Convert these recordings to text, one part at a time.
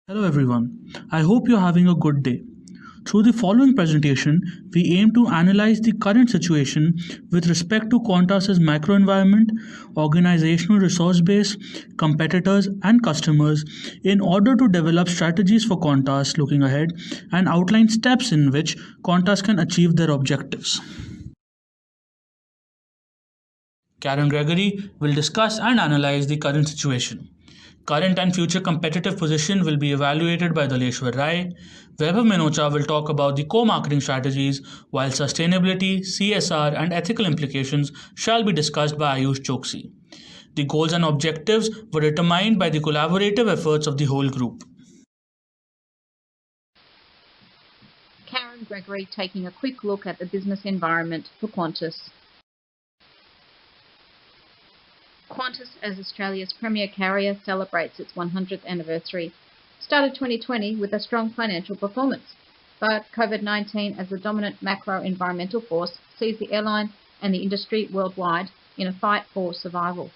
Hello everyone, I hope you're having a good day. Through the following presentation, we aim to analyze the current situation with respect to Qantas's microenvironment, organizational resource base, competitors, and customers in order to develop strategies for Qantas looking ahead and outline steps in which Qantas can achieve their objectives. Karen Gregory will discuss and analyze the current situation. Current and future competitive position will be evaluated by Daleshwar Rai. Vaibhav Minocha will talk about the co-marketing strategies, while sustainability, CSR, and ethical implications shall be discussed by Ayush Choksi. The goals and objectives were determined by the collaborative efforts of the whole group. Karen Gregory taking a quick look at the business environment for Qantas. Qantas, as Australia's premier carrier, celebrates its 100th anniversary. Started 2020 with a strong financial performance, but COVID-19 as the dominant macro-environmental force sees the airline and the industry worldwide in a fight for survival.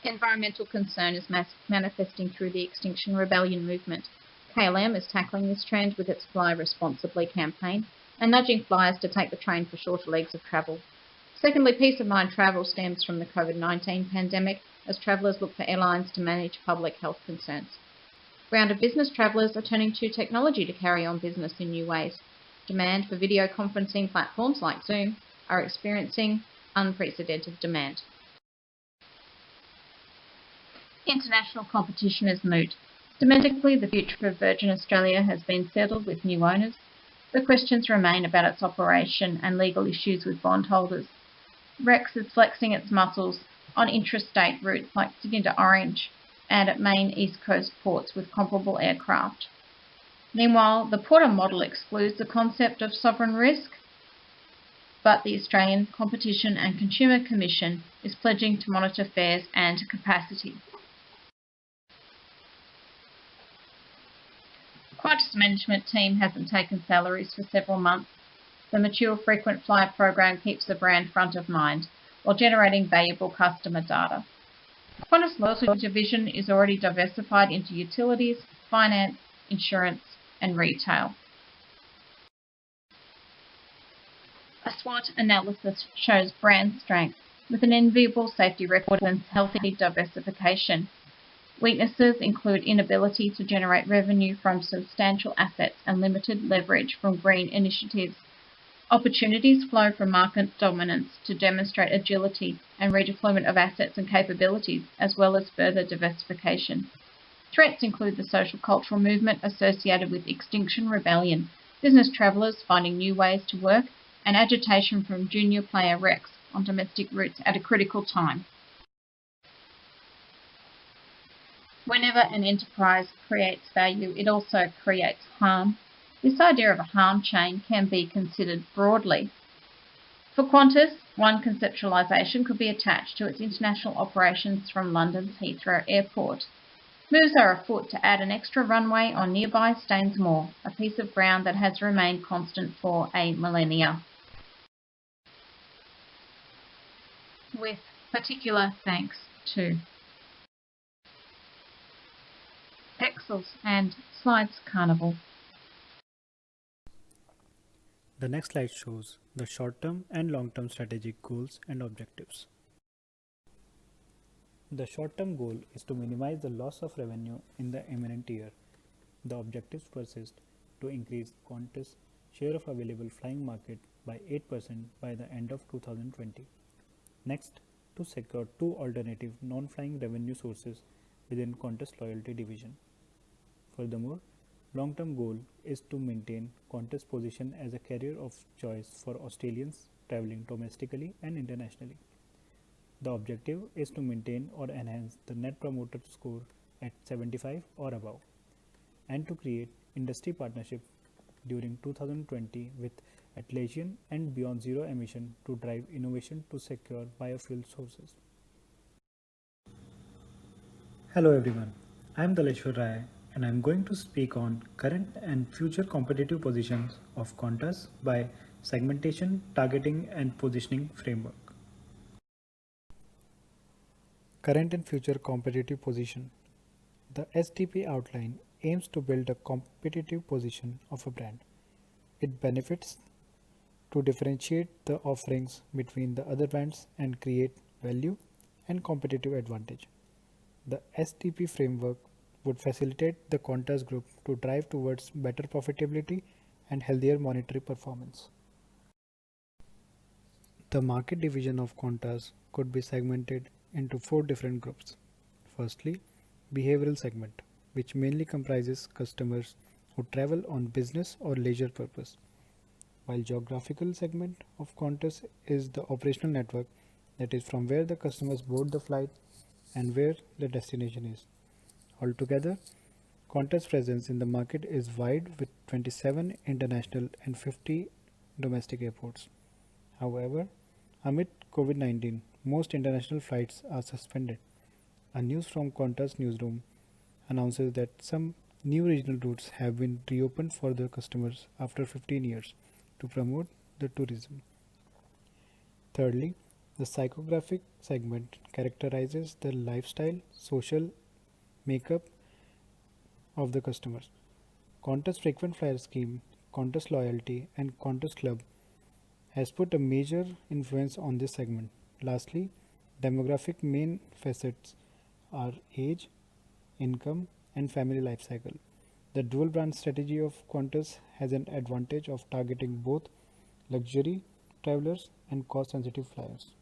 Environmental concern is manifesting through the Extinction Rebellion movement. KLM is tackling this trend with its Fly Responsibly campaign and nudging flyers to take the train for shorter legs of travel. Secondly, peace of mind travel stems from the COVID-19 pandemic as travellers look for airlines to manage public health concerns. Ground of business travellers are turning to technology to carry on business in new ways. Demand for video conferencing platforms like Zoom are experiencing unprecedented demand. International competition is moot. Domestically, the future of Virgin Australia has been settled with new owners, but questions remain about its operation and legal issues with bondholders. Rex is flexing its muscles on intrastate routes like Sydney to Orange and at main East Coast ports with comparable aircraft. Meanwhile, the Porter model excludes the concept of sovereign risk, but the Australian Competition and Consumer Commission is pledging to monitor fares and capacity. Qantas management team hasn't taken salaries for several months. The mature frequent flyer program keeps the brand front of mind while generating valuable customer data. Qantas Loyalty division is already diversified into utilities, finance, insurance, and retail. A SWOT analysis shows brand strength with an enviable safety record and healthy diversification. Weaknesses include inability to generate revenue from substantial assets and limited leverage from green initiatives. Opportunities flow from market dominance to demonstrate agility and redeployment of assets and capabilities, as well as further diversification. Threats include the social cultural movement associated with Extinction Rebellion, business travellers finding new ways to work, and agitation from junior player Rex on domestic routes at a critical time. Whenever an enterprise creates value, it also creates harm. This idea of a harm chain can be considered broadly. For Qantas, one conceptualisation could be attached to its international operations from London's Heathrow Airport. Moves are afoot to add an extra runway on nearby Stainsmore, a piece of ground that has remained constant for a millennia. With particular thanks to Pexels and Slides Carnival. The next slide shows the short-term and long-term strategic goals and objectives. The short-term goal is to minimize the loss of revenue in the imminent year. The objectives persist to increase Qantas' share of available flying market by 8% by the end of 2020. Next, to secure two alternative non-flying revenue sources within Qantas Loyalty division. Furthermore, long-term goal is to maintain Qantas' position as a carrier of choice for Australians travelling domestically and internationally. The objective is to maintain or enhance the Net Promoter Score at 75 or above, and to create industry partnership during 2020 with Atlassian and Beyond Zero Emission to drive innovation to secure biofuel sources. Hello everyone, I am Daleshwar Rai and I am going to speak on current and future competitive positions of Qantas by segmentation, targeting and positioning framework. Current and future competitive position. The SDP outline aims to build a competitive position of a brand. It benefits to differentiate the offerings between the other brands and create value and competitive advantage. The SDP framework would facilitate the Qantas Group to drive towards better profitability and healthier monetary performance. The market division of Qantas could be segmented into four different groups. Firstly, behavioral segment, which mainly comprises customers who travel on business or leisure purpose, while geographical segment of Qantas is the operational network, that is from where the customers board the flight and where the destination is. Altogether, Qantas' presence in the market is wide with 27 international and 50 domestic airports. However, amid COVID-19, most international flights are suspended. A news from Qantas newsroom announces that some new regional routes have been reopened for the customers after 15 years to promote the tourism. Thirdly, the psychographic segment characterizes the lifestyle, social makeup of the customers. Qantas frequent flyer scheme, Qantas loyalty, and Qantas club has put a major influence on this segment. Lastly, demographic main facets are age, income, and family life cycle. The dual brand strategy of Qantas has an advantage of targeting both luxury travelers and cost sensitive flyers.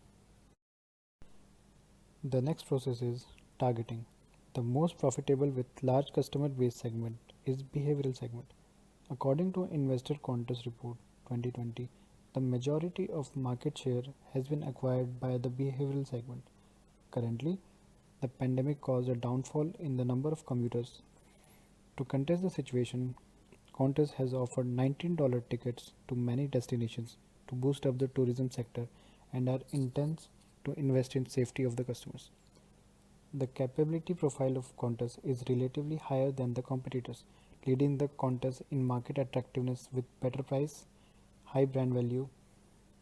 The next process is targeting. The most profitable with large customer base segment is behavioral segment. According to Investor Qantas Report 2020, the majority of market share has been acquired by the behavioral segment. Currently, the pandemic caused a downfall in the number of commuters. To contest the situation, Qantas has offered $19 tickets to many destinations to boost up the tourism sector and are intends to invest in safety of the customers. The capability profile of Qantas is relatively higher than the competitors, leading the Qantas in market attractiveness with better price, high brand value,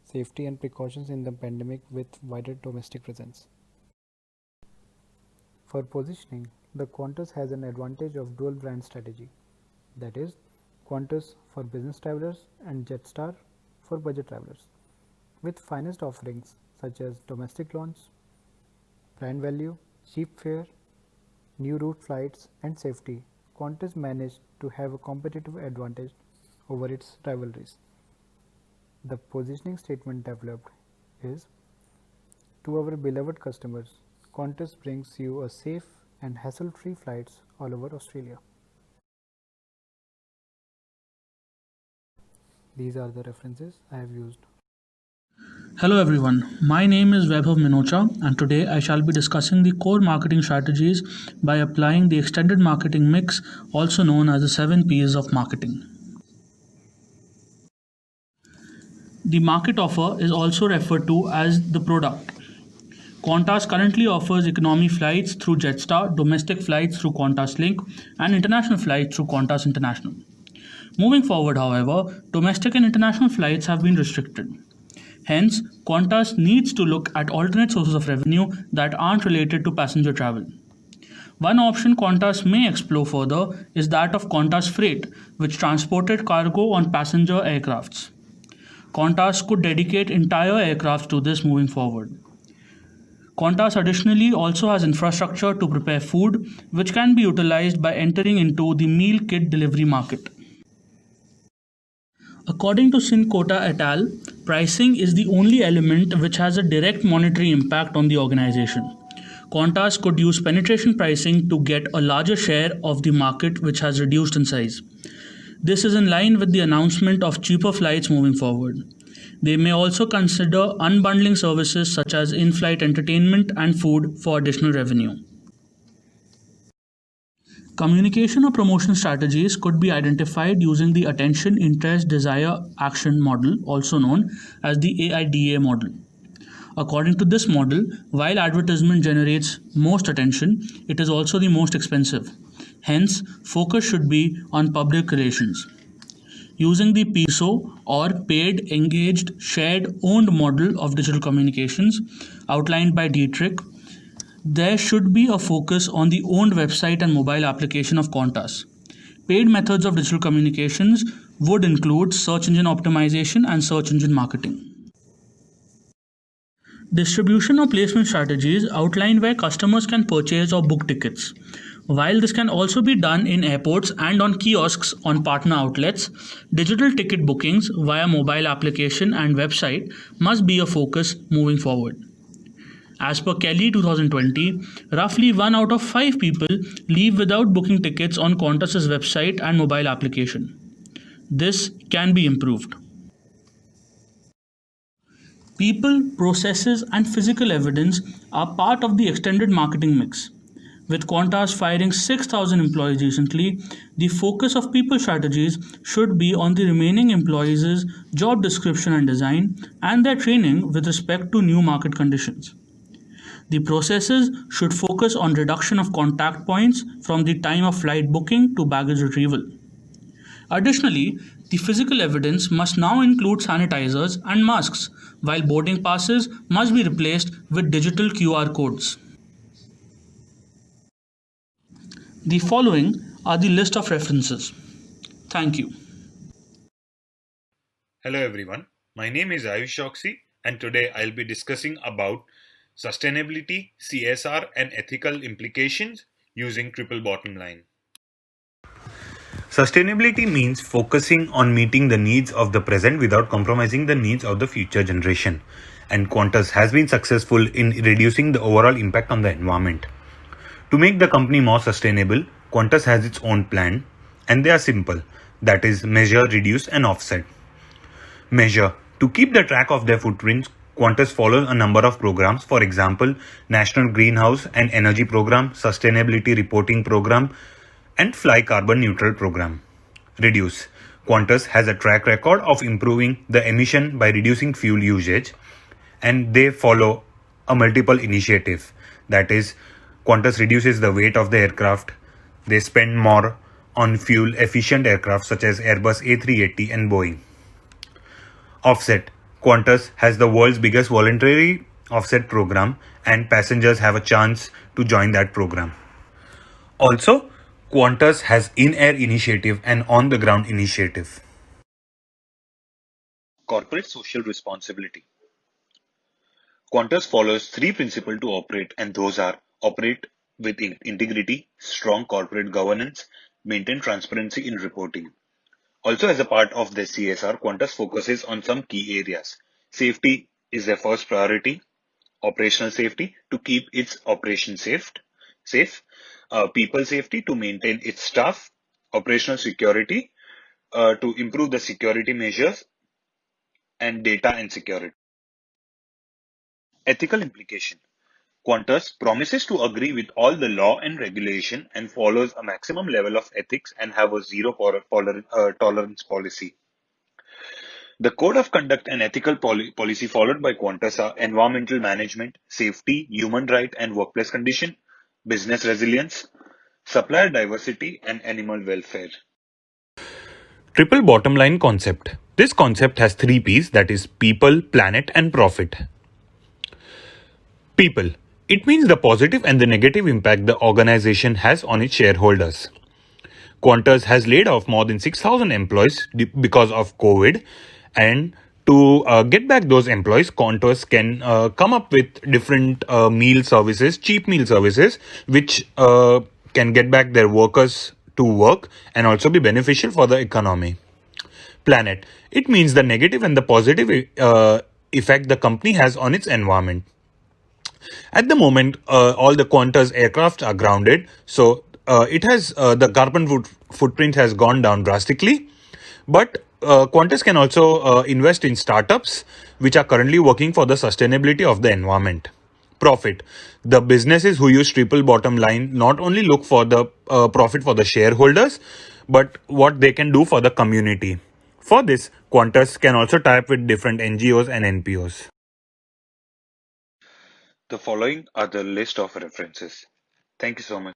safety and precautions in the pandemic with wider domestic presence. For positioning, the Qantas has an advantage of dual brand strategy, that is, Qantas for business travelers and Jetstar for budget travelers. With finest offerings such as domestic launch, brand value, cheap fare, new route flights, and safety, Qantas managed to have a competitive advantage over its rivalries. The positioning statement developed is, to our beloved customers, Qantas brings you a safe and hassle-free flights all over Australia. These are the references I have used. Hello everyone, my name is Vaibhav Minocha and today I shall be discussing the core marketing strategies by applying the extended marketing mix, also known as the 7 P's of marketing. The market offer is also referred to as the product. Qantas currently offers economy flights through Jetstar, domestic flights through Qantas Link, and international flights through Qantas International. Moving forward, however, domestic and international flights have been restricted. Hence, Qantas needs to look at alternate sources of revenue that aren't related to passenger travel. One option Qantas may explore further is that of Qantas Freight, which transported cargo on passenger aircrafts. Qantas could dedicate entire aircrafts to this moving forward. Qantas additionally also has infrastructure to prepare food, which can be utilized by entering into the meal kit delivery market. According to Sinkota et al., pricing is the only element which has a direct monetary impact on the organization. Qantas could use penetration pricing to get a larger share of the market which has reduced in size. This is in line with the announcement of cheaper flights moving forward. They may also consider unbundling services such as in-flight entertainment and food for additional revenue. Communication or promotion strategies could be identified using the Attention, Interest, Desire, Action model, also known as the AIDA model. According to this model, while advertisement generates most attention, it is also the most expensive. Hence, focus should be on public relations. Using the PESO or Paid, Engaged, Shared, Owned model of digital communications outlined by Dietrich, There should be a focus on the owned website and mobile application of Qantas. Paid methods of digital communications would include search engine optimization and search engine marketing. Distribution or placement strategies outline where customers can purchase or book tickets. While this can also be done in airports and on kiosks on partner outlets, digital ticket bookings via mobile application and website must be a focus moving forward. As per Kelly 2020, roughly 1 out of 5 people leave without booking tickets on Qantas's website and mobile application. This can be improved. People, processes, and physical evidence are part of the extended marketing mix. With Qantas firing 6,000 employees recently, the focus of people strategies should be on the remaining employees' job description and design and their training with respect to new market conditions. The processes should focus on reduction of contact points from the time of flight booking to baggage retrieval. Additionally, the physical evidence must now include sanitizers and masks, while boarding passes must be replaced with digital QR codes. The following are the list of references. Thank you. Hello everyone, my name is Ayush Oxy and today I'll be discussing about sustainability, CSR and ethical implications using triple bottom line. Sustainability means focusing on meeting the needs of the present without compromising the needs of the future generation. And Qantas has been successful in reducing the overall impact on the environment. To make the company more sustainable, Qantas has its own plan and they are simple. That is measure, reduce and offset. Measure. To keep the track of their footprints, Qantas follows a number of programs, for example, National Greenhouse and Energy Program, Sustainability Reporting Program, and Fly Carbon Neutral Program. Reduce. Qantas has a track record of improving the emission by reducing fuel usage, and they follow a multiple initiative. That is, Qantas reduces the weight of the aircraft. They spend more on fuel efficient aircraft such as Airbus A380 and Boeing. Offset. Qantas has the world's biggest voluntary offset program and passengers have a chance to join that program. Also, Qantas has in-air initiative and on-the-ground initiative. Corporate social responsibility. Qantas follows 3 principles to operate and those are operate with integrity, strong corporate governance, maintain transparency in reporting. Also, as a part of the CSR, Qantas focuses on some key areas. Safety is their first priority. Operational safety to keep its operation safe. People safety to maintain its staff. Operational security to improve the security measures and data and security. Ethical implication. Qantas promises to agree with all the law and regulation and follows a maximum level of ethics and have a zero tolerance policy. The code of conduct and ethical policy followed by Qantas are environmental management, safety, human right and workplace condition, business resilience, supplier diversity and animal welfare. Triple bottom line concept. This concept has 3 P's, that is people, planet and profit. People. It means the positive and the negative impact the organization has on its shareholders. Qantas has laid off more than 6,000 employees because of COVID, and to get back those employees, Qantas can come up with different meal services, cheap meal services, which can get back their workers to work and also be beneficial for the economy. Planet. It means the negative and the positive effect the company has on its environment. At the moment, all the Qantas aircraft are grounded, so it has the carbon footprint has gone down drastically. But Qantas can also invest in startups which are currently working for the sustainability of the environment. Profit. The businesses who use triple bottom line not only look for the profit for the shareholders, but what they can do for the community. For this, Qantas can also tie up with different NGOs and NPOs. The following are the list of references. Thank you so much.